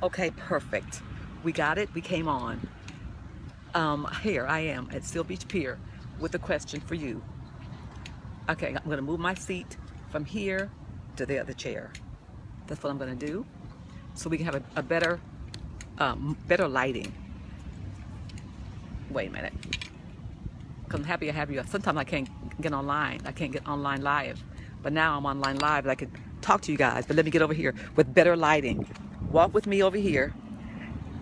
Okay, perfect. We got it. We came on. Here I am at Seal Beach Pier with a question for you. Okay, I'm going to move my seat from here to the other chair. That's what I'm going to do, so we can have a better lighting. Wait a minute, because I'm happy to have you. Sometimes I can't get online. I can't get online live, but now I'm online live and I can talk to you guys. But let me get over here with better lighting. Walk with me over here,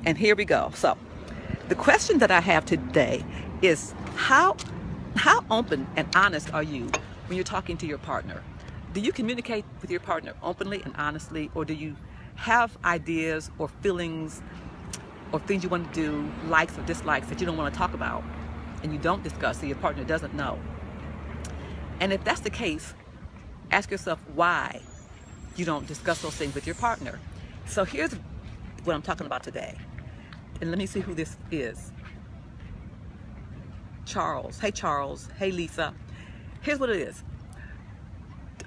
and here we go. So the question that I have today is how open and honest are you when you're talking to your partner? Do you communicate with your partner openly and honestly, or do you have ideas or feelings or things you want to do, likes or dislikes that you don't want to talk about and you don't discuss so your partner doesn't know? And if that's the case, ask yourself why you don't discuss those things with your partner. So here's what I'm talking about today. And let me see who this is. Charles. Hey Charles. Hey Lisa. Here's what it is.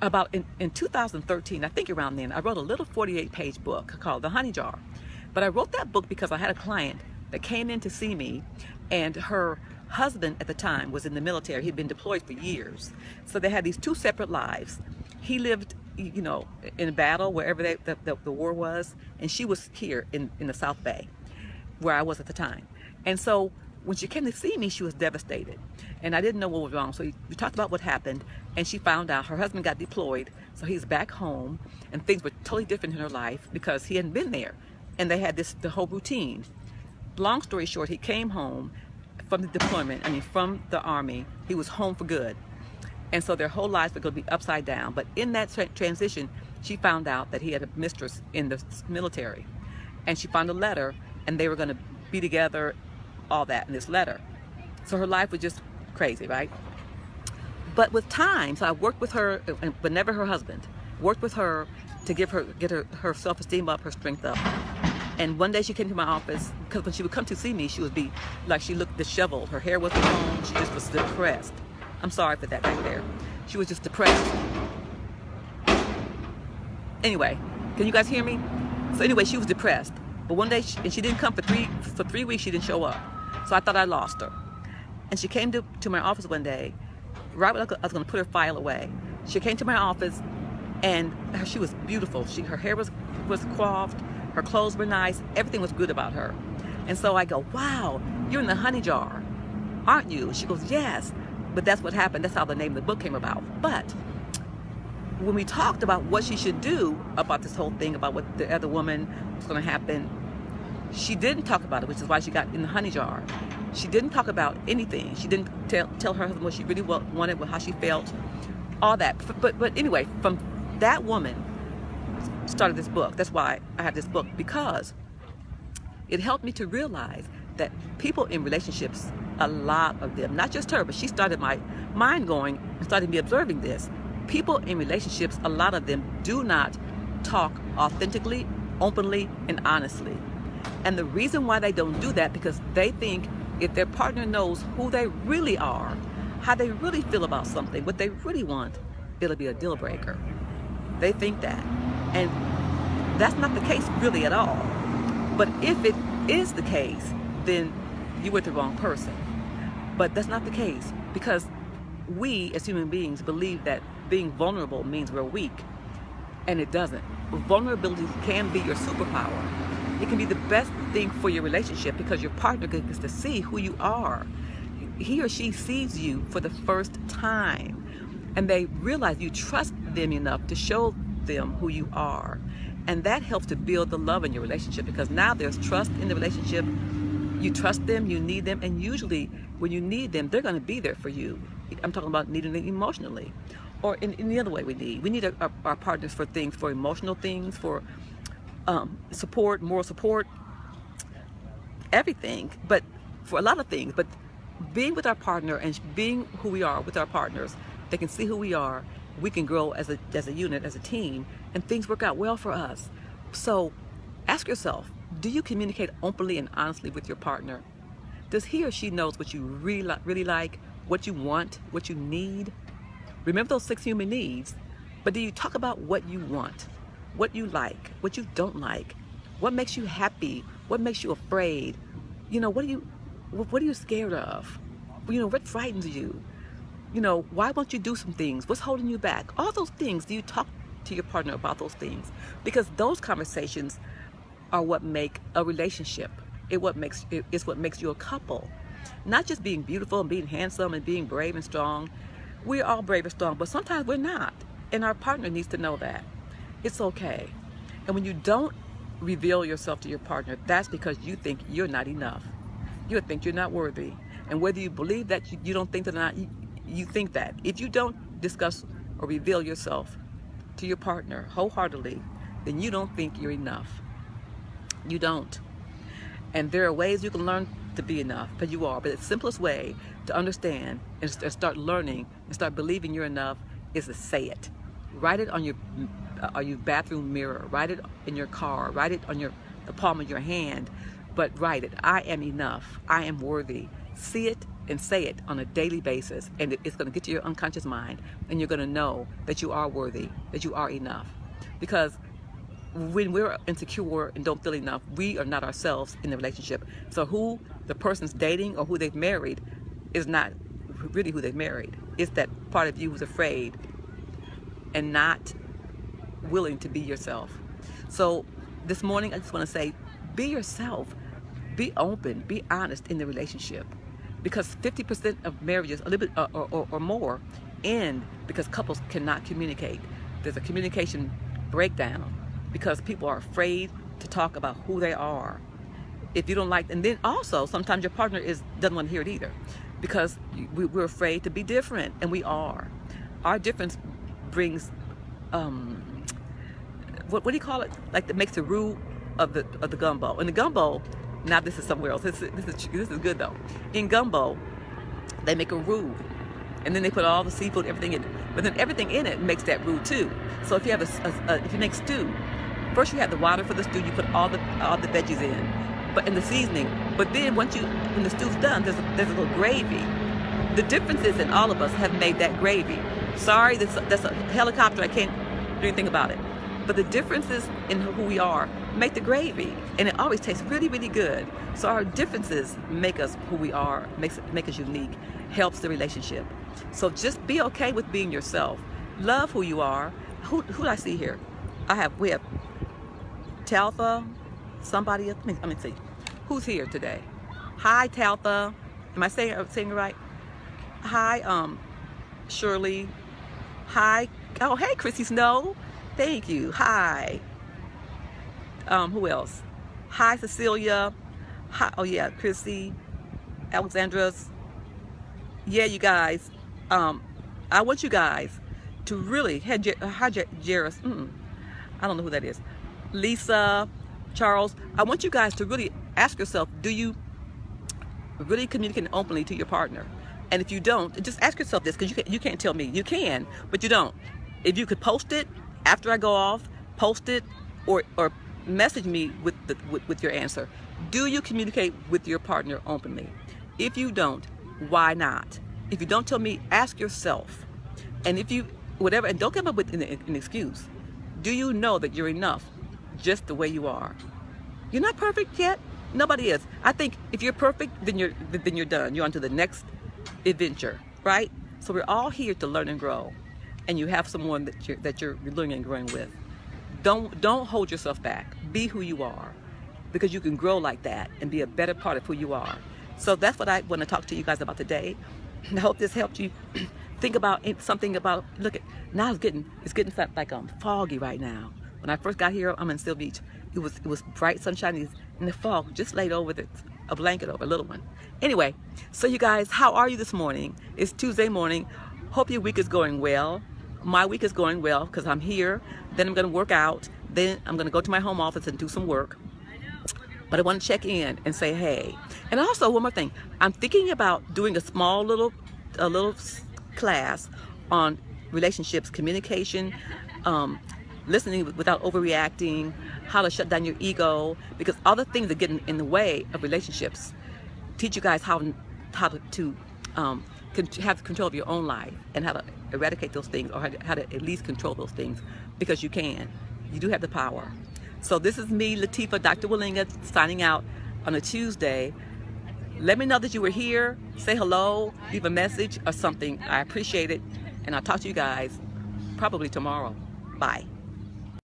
About in 2013, I think around then, I wrote a little 48-page book called The Honey Jar. But I wrote that book because I had a client that came in to see me, and her husband at the time was in the military. He'd been deployed for years. So they had these two separate lives. He lived, you know, in a battle wherever the war was, and she was here in the South Bay, where I was at the time. And so when she came to see me, she was devastated. And I didn't know what was wrong. So we talked about what happened, and she found out her husband got deployed. So he's back home, and things were totally different in her life because he hadn't been there. And they had the whole routine. Long story short, he came home from the deployment, from the Army. He was home for good. And so their whole lives were going to be upside down. But in that transition, she found out that he had a mistress in the military. And she found a letter, and they were going to be together, all that in this letter. So her life was just crazy, right? But with time, so I worked with her, but never her husband, worked with her to get her self-esteem up, her strength up. And one day she came to my office, because when she would come to see me, she would be like, she looked disheveled. Her hair wasn't combed. She just was depressed. I'm sorry for that back there. She was just depressed. Anyway, can you guys hear me? So anyway, she was depressed. But one day, she didn't come for 3 weeks. She didn't show up. So I thought I lost her. And she came to my office one day, right when I was going to put her file away. She came to my office, and she was beautiful. Her hair was coiffed. Her clothes were nice. Everything was good about her. And so I go, wow, you're in the honey jar, aren't you? She goes, yes. But that's what happened. That's how the name of the book came about. But when we talked about what she should do about this whole thing, about what the other woman was going to happen, she didn't talk about it, which is why she got in the honey jar. She didn't talk about anything. She didn't tell her husband what she really wanted, how she felt, all that. But anyway, from that woman started this book. That's why I have this book, because it helped me to realize that people in relationships, a lot of them, not just her, but she started my mind going and started me observing this. People in relationships, a lot of them do not talk authentically, openly, and honestly. And the reason why they don't do that, because they think if their partner knows who they really are, how they really feel about something, what they really want, it'll be a deal breaker. They think that. And that's not the case really at all. But if it is the case, then you're with the wrong person. But that's not the case, because we as human beings believe that being vulnerable means we're weak, and it doesn't. Vulnerability can be your superpower. It can be the best thing for your relationship, because your partner gets to see who you are. He or she sees you for the first time, and they realize you trust them enough to show them who you are. And that helps to build the love in your relationship, because now there's trust in the relationship. You trust them, you need them, and usually when you need them, they're going to be there for you. I'm talking about needing them emotionally, or in the other way we need our partners for things, for emotional things, for support, moral support, everything, but for a lot of things. But being with our partner and being who we are with our partners, they can see who we are. We can grow as a unit, as a team, and things work out well for us. So ask yourself, do you communicate openly and honestly with your partner? Does he or she knows what you really like, what you want, what you need? Remember those 6 human needs, but do you talk about what you want, what you like, what you don't like, What makes you happy? What makes you afraid? You know, what are you scared of? You know, what frightens you? You know, why won't you do some things? What's holding you back? All those things. Do you talk to your partner about those things? Because those conversations are what make a relationship. It's what makes you a couple. Not just being beautiful and being handsome and being brave and strong. We're all brave and strong, but sometimes we're not. And our partner needs to know that. It's okay. And when you don't reveal yourself to your partner, that's because you think you're not enough. You think you're not worthy. And whether you believe that, you don't think that or not, you think that. If you don't discuss or reveal yourself to your partner wholeheartedly, then you don't think you're enough. You don't. And there are ways you can learn to be enough, because you are. But the simplest way to understand and start learning and start believing you're enough is to say it. Write it on your bathroom mirror. Write it in your car. Write it on the palm of your hand. But write it. I am enough. I am worthy. See it and say it on a daily basis, and it's going to get to your unconscious mind, and you're going to know that you are worthy, that you are enough. Because when we're insecure and don't feel enough, we are not ourselves in the relationship. So who the person's dating or who they've married is not really who they've married. It's that part of you who's afraid and not willing to be yourself. So this morning, I just want to say, be yourself. Be open. Be honest in the relationship. Because 50% of marriages, a little bit or more, end because couples cannot communicate. There's a communication breakdown because people are afraid to talk about who they are. If you don't like, and then also sometimes your partner doesn't want to hear it either, because we're afraid to be different, and we are. Our difference brings what do you call it? Like, that makes the roux of the gumbo. And the gumbo, now this is somewhere else. This is good though. In gumbo, they make a roux, and then they put all the seafood, everything in it. But then everything in it makes that roux too. So if you have if you make stew, first you have the water for the stew. You put all the veggies in, but in the seasoning. But then when the stew's done, there's a little gravy. The difference is in all of us have made that gravy. Sorry, that's a helicopter. I can't do anything about it. But the differences in who we are make the gravy, and it always tastes really, really good. So our differences make us who we are, make us unique, helps the relationship. So just be okay with being yourself. Love who you are. Who do I see here? We have Taltha, somebody else. Let me see. Who's here today? Hi, Taltha. Am I saying it right? Hi, Shirley. Hi. Oh, hey, Chrissy Snow. Thank you. Hi. Who else? Hi, Cecilia. Hi. Oh yeah, Chrissy. Alexandra's. Yeah, you guys. I want you guys to really. Hi, Jairus. I don't know who that is. Lisa, Charles. I want you guys to really ask yourself: do you really communicate openly to your partner? And if you don't, just ask yourself this, because you can't tell me. You can, but you don't. If you could post it after I go off, post it or message me with your answer. Do you communicate with your partner openly? If you don't, why not? If you don't tell me, ask yourself. And if you, whatever, and don't come up with an excuse. Do you know that you're enough just the way you are? You're not perfect yet. Nobody is. I think if you're perfect, then you're done. You're on to the next adventure, right? So we're all here to learn and grow. And you have someone that you're learning and growing with. Don't hold yourself back. Be who you are, because you can grow like that and be a better part of who you are. So that's what I want to talk to you guys about today. I hope this helped you think about something about. Look, now it's getting like foggy right now. When I first got here, I'm in Seal Beach. It was bright sunshine, and the fog just laid over a blanket over a little one. Anyway, so you guys, how are you this morning? It's Tuesday morning. Hope your week is going well. My week is going well because I'm here. Then I'm going to work out. Then I'm going to go to my home office and do some work. But I want to check in and say hey. And also, one more thing. I'm thinking about doing a small little class on relationships, communication, listening without overreacting, how to shut down your ego, because other things are getting in the way of relationships. Teach you guys how to have control of your own life and how to eradicate those things, or how to at least control those things, because you can. You do have the power. So this is me, Latifa, Dr. Willinga, signing out on a Tuesday. Let me know that you were here. Say hello, leave a message or something. I appreciate it. And I'll talk to you guys probably tomorrow. Bye.